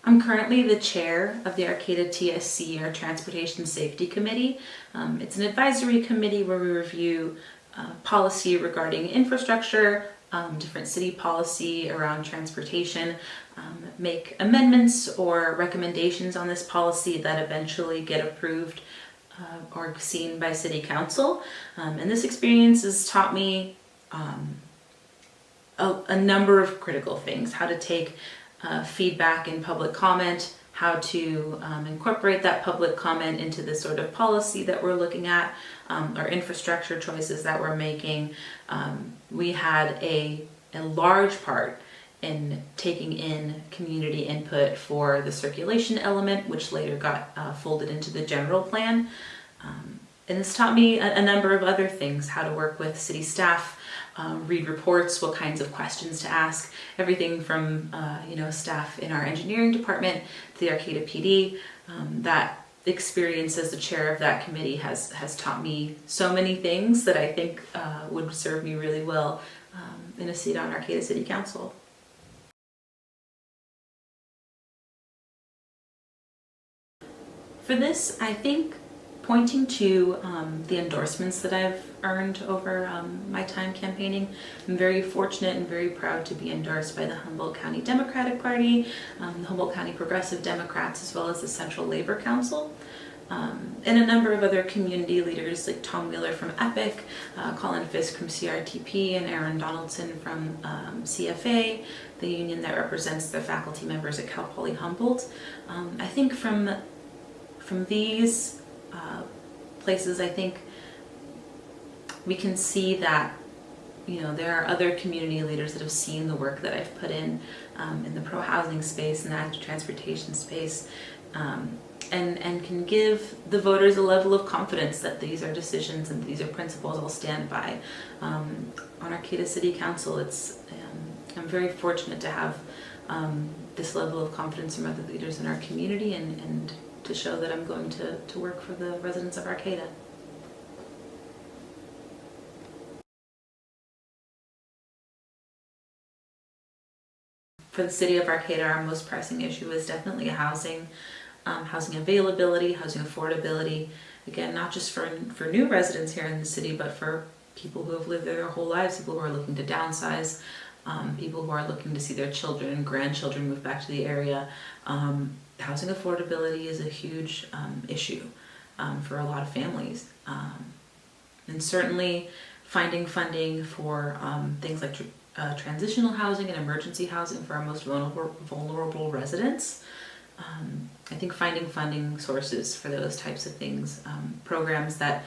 I'm currently the chair of the Arcata TSC, or Transportation Safety Committee. It's an advisory committee where we review policy regarding infrastructure, different city policy around transportation, make amendments or recommendations on this policy that eventually get approved or seen by City Council. And this experience has taught me a number of critical things: how to take feedback and public comment, how to incorporate that public comment into the sort of policy that we're looking at, or infrastructure choices that we're making. We had a large part in taking in community input for the circulation element, which later got folded into the general plan. And this taught me a number of other things: how to work with city staff, read reports, what kinds of questions to ask, everything from staff in our engineering department to the Arcata PD. That experience as the chair of that committee has taught me so many things that I think would serve me really well in a seat on Arcata City Council. For this, I think pointing to the endorsements that I've earned over my time campaigning. I'm very fortunate and very proud to be endorsed by the Humboldt County Democratic Party, the Humboldt County Progressive Democrats, as well as the Central Labor Council, and a number of other community leaders like Tom Wheeler from EPIC, Colin Fisk from CRTP, and Aaron Donaldson from CFA, the union that represents the faculty members at Cal Poly Humboldt. I think from these places, I think we can see that there are other community leaders that have seen the work that I've put in the pro-housing space and the active transportation space, and can give the voters a level of confidence that these are decisions and these are principles I'll stand by. On Arcata City Council, I'm very fortunate to have this level of confidence from other leaders in our community, and to show that I'm going to work for the residents of Arcata. For the city of Arcata, our most pressing issue is definitely housing availability, housing affordability. Again, not just for new residents here in the city, but for people who have lived there their whole lives, people who are looking to downsize, people who are looking to see their children and grandchildren move back to the area. Housing affordability is a huge issue for a lot of families. And certainly finding funding for things like transitional housing and emergency housing for our most vulnerable residents. I think finding funding sources for those types of things, programs that,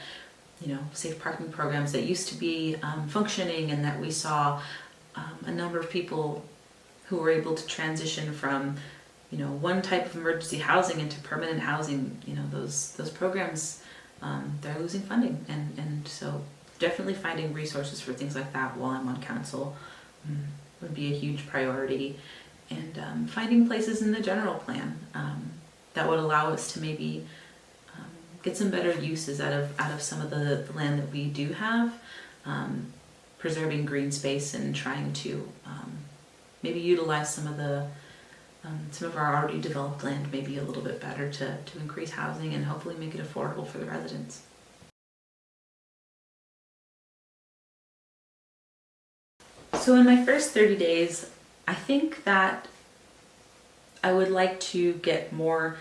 safe parking programs that used to be functioning, and that we saw a number of people who were able to transition from one type of emergency housing into permanent housing. Those programs, they're losing funding, and so definitely finding resources for things like that while I'm on council would be a huge priority. And finding places in the general plan that would allow us to maybe get some better uses out of some of the land that we do have, preserving green space and trying to maybe utilize some of our already developed land maybe a little bit better to increase housing and hopefully make it affordable for the residents. So in my first 30 days, I think that I would like to get more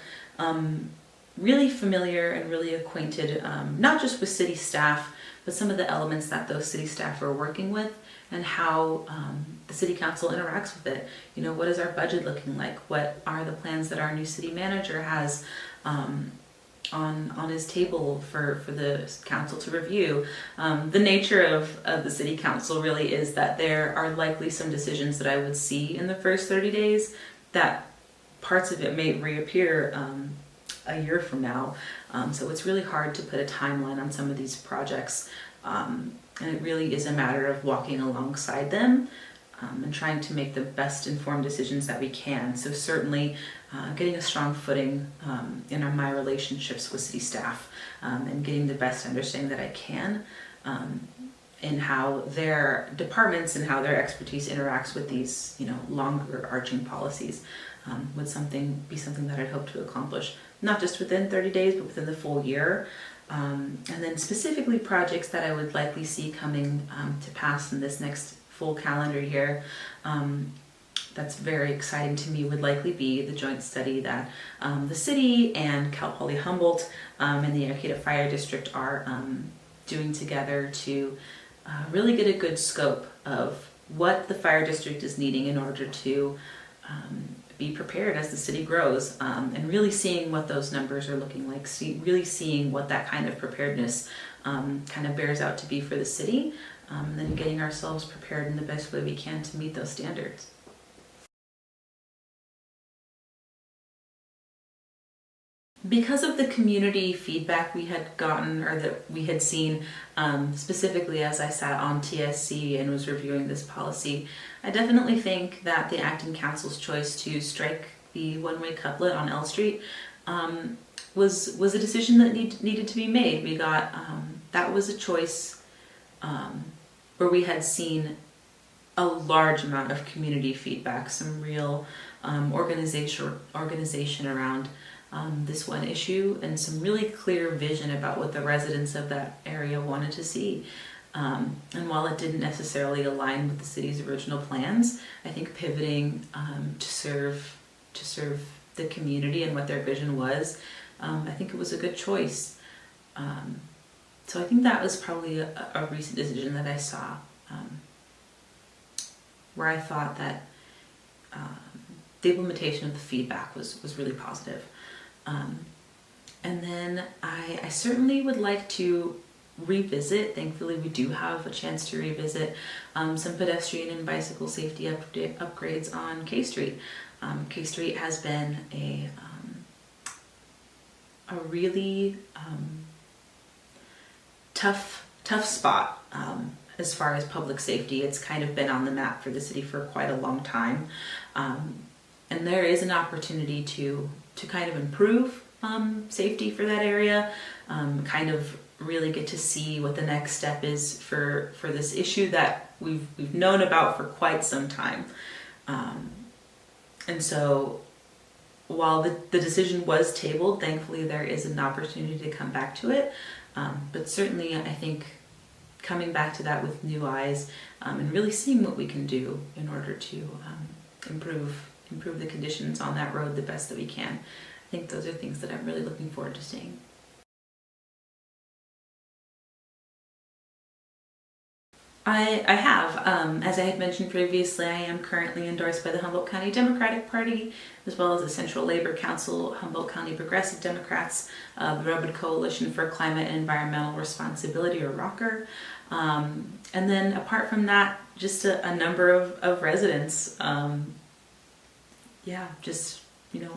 really familiar and really acquainted, not just with city staff, but some of the elements that those city staff are working with, and how the city council interacts with it. What is our budget looking like? What are the plans that our new city manager has on his table for the council to review? The nature of the city council really is that there are likely some decisions that I would see in the first 30 days that parts of it may reappear a year from now. So it's really hard to put a timeline on some of these projects. And it really is a matter of walking alongside them and trying to make the best informed decisions that we can. So certainly getting a strong footing in my relationships with city staff, and getting the best understanding that I can in how their departments and how their expertise interacts with these longer arching policies. would be something that I'd hope to accomplish, not just within 30 days, but within the full year. And then specifically projects that I would likely see coming to pass in this next full calendar year, that's very exciting to me, would likely be the joint study that the city and Cal Poly Humboldt and the Arcata Fire District are doing together to really get a good scope of what the fire district is needing in order to be prepared as the city grows, and really seeing what those numbers are looking like, really seeing what that kind of preparedness kind of bears out to be for the city, and then getting ourselves prepared in the best way we can to meet those standards. Because of the community feedback we had gotten, or that we had seen, specifically as I sat on TSC and was reviewing this policy, I definitely think that the acting council's choice to strike the one-way couplet on L Street was a decision that needed to be made. We got that was a choice where we had seen a large amount of community feedback, some real organization around this one issue, and some really clear vision about what the residents of that area wanted to see. And while it didn't necessarily align with the city's original plans, I think pivoting to serve the community and what their vision was, I think it was a good choice. So I think that was probably a recent decision that I saw, where I thought that the implementation of the feedback was really positive. And then I certainly would like to revisit, thankfully we do have a chance to revisit some pedestrian and bicycle safety upgrades on K Street. K Street has been a really tough spot as far as public safety. It's kind of been on the map for the city for quite a long time. And there is an opportunity to kind of improve safety for that area, kind of really get to see what the next step is for this issue that we've known about for quite some time. And so while the decision was tabled, thankfully there is an opportunity to come back to it. But certainly I think coming back to that with new eyes, and really seeing what we can do in order to improve the conditions on that road the best that we can. I think those are things that I'm really looking forward to seeing. I have. As I had mentioned previously, I am currently endorsed by the Humboldt County Democratic Party, as well as the Central Labor Council, Humboldt County Progressive Democrats, the Redwood Coalition for Climate and Environmental Responsibility, or ROCR. And then apart from that, just a number of residents. Just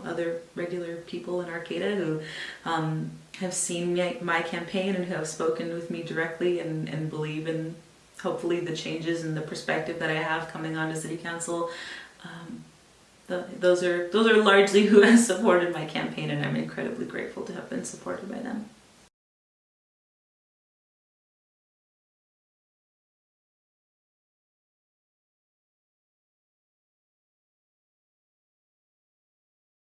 other regular people in Arcata who have seen my campaign and who have spoken with me directly and believe in hopefully the changes and the perspective that I have coming on to City Council. Those are largely who has supported my campaign, and I'm incredibly grateful to have been supported by them.